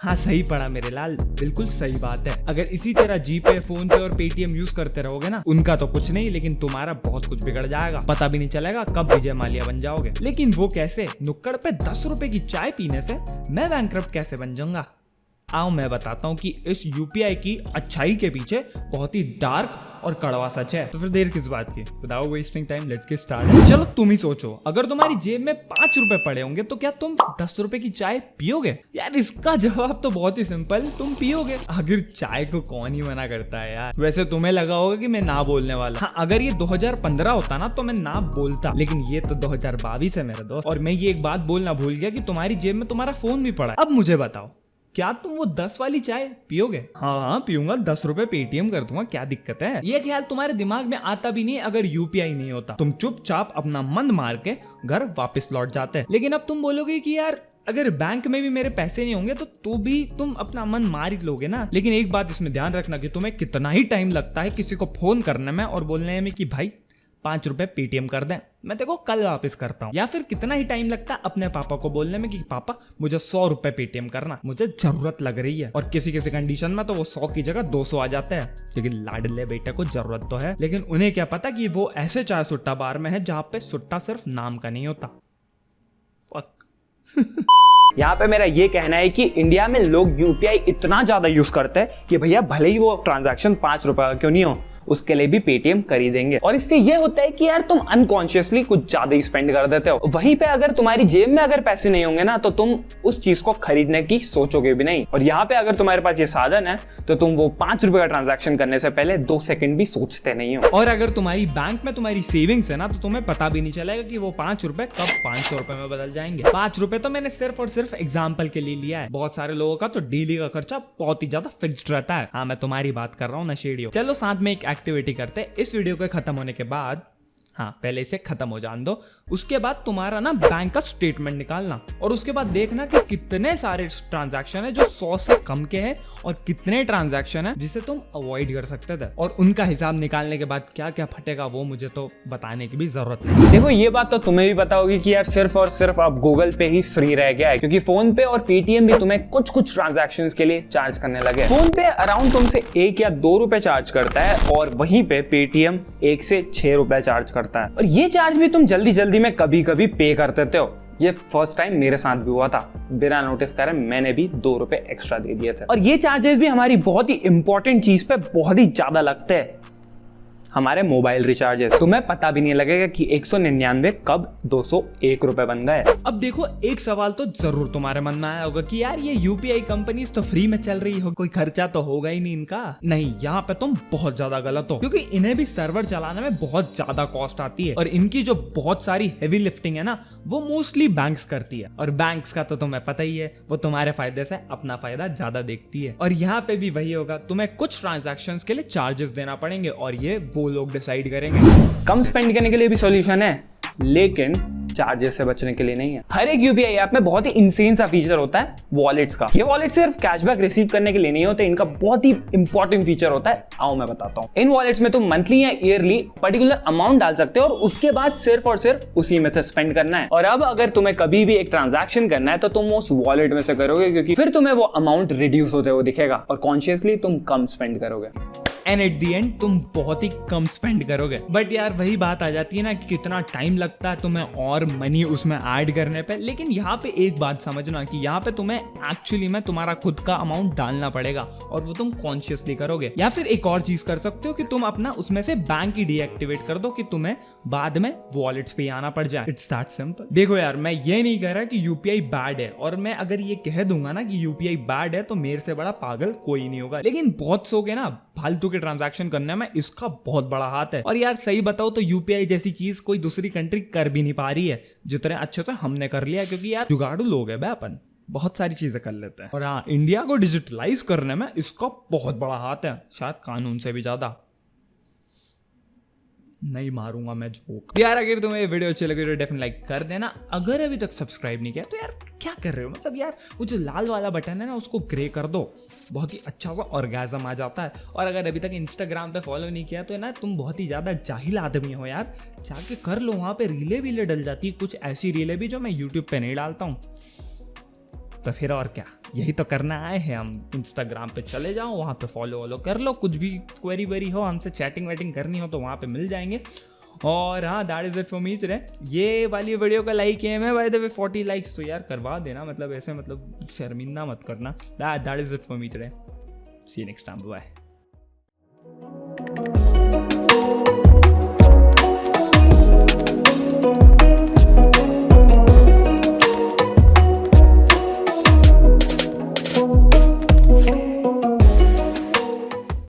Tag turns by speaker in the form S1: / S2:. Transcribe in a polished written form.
S1: हाँ सही पढ़ा मेरे लाल, बिल्कुल सही बात है। अगर इसी तरह जीपे, फोन पे और पेटीएम यूज करते रहोगे ना, उनका तो कुछ नहीं लेकिन तुम्हारा बहुत कुछ बिगड़ जाएगा। पता भी नहीं चलेगा कब विजय माल्या बन जाओगे। लेकिन वो कैसे? नुक्कड़ पे 10 रुपए की चाय पीने से मैं बैंकरप्ट कैसे बन जाऊंगा? आओ मैं बताता हूँ कि इस यूपीआई की अच्छाई के पीछे बहुत ही डार्क और कड़वा सच है। तो फिर देर किस बात की, without wasting time let's get started. चलो तुम ही सोचो, अगर तुम्हारी जेब में 5 रुपए पड़े होंगे तो क्या तुम 10 रुपए की चाय पियोगे? यार इसका जवाब तो बहुत ही सिंपल, तुम पियोगे। आखिर चाय को कौन ही मना करता है यार। वैसे तुम्हें लगा होगा कि मैं ना बोलने वाला। हाँ, अगर ये 2015 होता ना तो मैं ना बोलता, लेकिन ये तो 2022 है मेरे दोस्त। और मैं ये एक बात बोलना भूल गया कि तुम्हारी जेब में तुम्हारा फोन भी पड़ा है। अब मुझे बताओ, क्या तुम वो 10 वाली चाय पियोगे? हाँ पीऊंगा, 10 रुपए पेटीएम कर दूंगा, क्या दिक्कत है? ये ख्याल तुम्हारे दिमाग में आता भी नहीं अगर यूपीआई नहीं होता। तुम चुपचाप अपना मन मार के घर वापस लौट जाते। लेकिन अब तुम बोलोगे कि यार अगर बैंक में भी मेरे पैसे नहीं होंगे तो भी तुम अपना मन मार ही लोगे ना। लेकिन एक बात इसमें ध्यान रखना कि तुम्हें कितना ही टाइम लगता है किसी को फोन करने में और बोलने में कि भाई 5 रुपए पेटीएम कर दें, मैं तेको कल वापस करता हूँ। या फिर कितना ही टाइम लगता है अपने पापा को बोलने में कि पापा मुझे 100 रुपए पेटीएम करना, मुझे जरूरत लग रही है। और किसी किसी कंडीशन में तो वो 100 की जगह 200 आ जाते हैं। लेकिन लाडले बेटे को जरूरत तो है, लेकिन उन्हें क्या पता कि वो ऐसे चाय सुट्टा बार में है जहाँ पे सुट्टा सिर्फ नाम का नहीं होता।
S2: यहाँ पे मेरा ये कहना है कि इंडिया में लोग यूपीआई इतना ज्यादा यूज करते हैं कि भैया भले ही वो ट्रांजैक्शन 5 रुपए का क्यों नहीं हो, उसके लिए भी पेटीएम कर ही देंगे। और इससे ये होता है कि यार तुम अनकॉन्शियसली कुछ ज्यादा ही स्पेंड कर देते हो। वहीं पे अगर तुम्हारी जेब में अगर पैसे नहीं होंगे ना तो तुम उस चीज को खरीदने की सोचोगे भी नहीं। और यहाँ पे अगर तुम्हारे पास ये साधन है तो तुम वो 5 रुपए का ट्रांजैक्शन करने से पहले 2 सेकंड भी सोचते नहीं हो।
S1: और अगर तुम्हारी बैंक में तुम्हारी सेविंग्स है ना तो तुम्हें पता भी नहीं चलेगा कि वो 5 रुपए कब 500 रुपए में बदल जाएंगे। 5 रुपए तो मैंने सिर्फ और सिर्फ एग्जाम्पल के लिए लिया है। बहुत सारे लोगों का तो डेली का खर्चा बहुत ही ज्यादा फिक्स्ड रहता है। हाँ मैं तुम्हारी बात कर रहा हूँ नशेड़ियों। चलो साथ में एक एक्टिविटी करते। इस वीडियो के खत्म होने के बाद, हाँ पहले इसे खत्म हो जान दो, उसके बाद तुम्हारा ना बैंक का स्टेटमेंट निकालना और उसके बाद देखना कि कितने सारे ट्रांजैक्शन है जो 100 से कम के हैं और कितने ट्रांजैक्शन है जिसे तुम अवॉइड कर सकते थे। और उनका हिसाब निकालने के बाद क्या क्या फटेगा वो मुझे तो बताने की भी जरूरत नहीं।
S2: देखो ये बात तो तुम्हें भी पता होगी कि यार सिर्फ और सिर्फ अब गूगल पे ही फ्री रह गया है, क्योंकि फोन पे और पेटीएम भी तुम्हें कुछ कुछ ट्रांजैक्शंस के लिए चार्ज करने लगे। फोन पे अराउंड तुमसे 1 या 2 रुपए चार्ज करता है और वहीं पे पेटीएम 1 से 6 रुपए चार्ज करता है। और ये चार्ज भी तुम जल्दी जल्दी में कभी कभी पे कर देते हो। ये फर्स्ट टाइम मेरे साथ भी हुआ था, बिना नोटिस करे मैंने भी 2 रुपए एक्स्ट्रा दे दिए थे। और ये चार्जेस भी हमारी बहुत ही इंपॉर्टेंट चीज पे बहुत ही ज्यादा लगते हैं, हमारे मोबाइल रिचार्जेस। तुम्हें पता भी नहीं लगेगा कि 199 कब 201 रुपए बन गए।
S1: अब देखो एक सवाल तो जरूर तुम्हारे मन में आया होगा कि यार ये यूपीआई कंपनीज तो फ्री में चल रही हो, कोई खर्चा तो होगा ही नहीं इनका। नहीं, यहाँ पे तुम बहुत ज्यादा गलत हो, क्योंकि इन्हें भी सर्वर चलाने में बहुत ज्यादा कॉस्ट आती है और इनकी जो बहुत सारी हेवी लिफ्टिंग है ना वो मोस्टली बैंक्स करती है। और बैंक्स का तो तुम्हें पता ही है, वो तुम्हारे फायदे से अपना फायदा ज्यादा देखती है। और यहाँ पे भी वही होगा, तुम्हें कुछ ट्रांजैक्शंस के लिए चार्जेस देना पड़ेंगे और ये वो लोग डिसाइड करेंगे।
S2: कम स्पेंड करने के लिए भी सॉल्यूशन है, लेकिन चार्जेस से बचने के लिए नहीं है। हर एक यूपीआई ऐप में बहुत ही इंसेन सा फीचर होता है वॉलेट्स का। ये वॉलेट सिर्फ कैशबैक रिसीव करने के लिए नहीं होते, इनका बहुत ही इंपॉर्टेंट फीचर होता है। आओ मैं बताता हूँ। इन वॉलेट्स में तुम मंथली या ईयरली पर्टिकुलर अमाउंट डाल सकते हो और उसके बाद सिर्फ और सिर्फ उसी में से स्पेंड करना है। और अब अगर तुम्हें कभी भी एक ट्रांजैक्शन करना है तो तुम उस वॉलेट में से करोगे, क्योंकि फिर तुम्हें वो अमाउंट रिड्यूस होते हुए दिखेगा और कॉन्शियसली तुम कम स्पेंड करोगे।
S1: एंड एट दी एंड तुम बहुत ही कम स्पेंड करोगे। बट यार वही बात आ जाती है ना कि कितना टाइम लगता है तुम्हें और मनी उसमें ऐड करने पे। लेकिन यहाँ पे एक बात समझना कि यहाँ पे तुम्हें एक्चुअली में तुम्हारा खुद का अमाउंट डालना पड़ेगा और वो तुम कॉन्शियसली करोगे। या फिर एक और चीज कर सकते हो कि तुम अपना उसमें से बैंक ही डीएक्टिवेट कर दो कि तुम्हें बाद में वॉलेट्स पे आना पड़ जाए। It's that simple. देखो यार मैं ये नहीं कह रहा कि यूपीआई बैड है, और मैं अगर ये कह दूंगा ना कि यूपीआई बैड है तो मेरे से बड़ा पागल कोई नहीं होगा। लेकिन बहुत सो के ना फालतू के ट्रांजैक्शन करने में इसका बहुत बड़ा हाथ है। और यार सही बताओ तो यूपीआई जैसी चीज कोई दूसरी कंट्री कर भी नहीं पा रही है जितने अच्छे से हमने कर लिया, क्योंकि यार जुगाड़ू लोग है अपन, बहुत सारी चीजें कर लेते हैं। और हाँ, इंडिया को डिजिटलाइज करने में इसका बहुत बड़ा हाथ है, शायद कानून से भी ज्यादा। नहीं मारूंगा मैं जोक। यार अगर तुम्हें ये वीडियो अच्छी लगी तो डेफिनेटली लाइक कर देना। अगर अभी तक सब्सक्राइब नहीं किया तो यार क्या कर रहे हो, मतलब यार वो जो लाल वाला बटन है ना उसको ग्रे कर दो, बहुत ही अच्छा सा ऑर्गेज़म आ जाता है। और अगर अभी तक इंस्टाग्राम पे फॉलो नहीं किया तो ना तुम बहुत ही ज़्यादा जाहिल आदमी हो यार, जाके कर लो। वहाँ पे रीले वीले डल जाती है, कुछ ऐसी रीले भी जो मैं यूट्यूब पे नहीं डालता हूँ। तो फिर और क्या, यही तो करना आए हैं हम। इंस्टाग्राम पे चले जाओ, वहाँ पे फॉलो वॉलो कर लो, कुछ भी क्वेरी वेरी हो, हमसे चैटिंग वैटिंग करनी हो तो वहाँ पे मिल जाएंगे। और हाँ, that is it for me today. ये वाली वीडियो का लाइक एम है बाय द वे 40 लाइक्स, तो यार करवा देना, मतलब ऐसे मतलब शर्मिंदा मत करना। That is it for me today. See you next time, bye.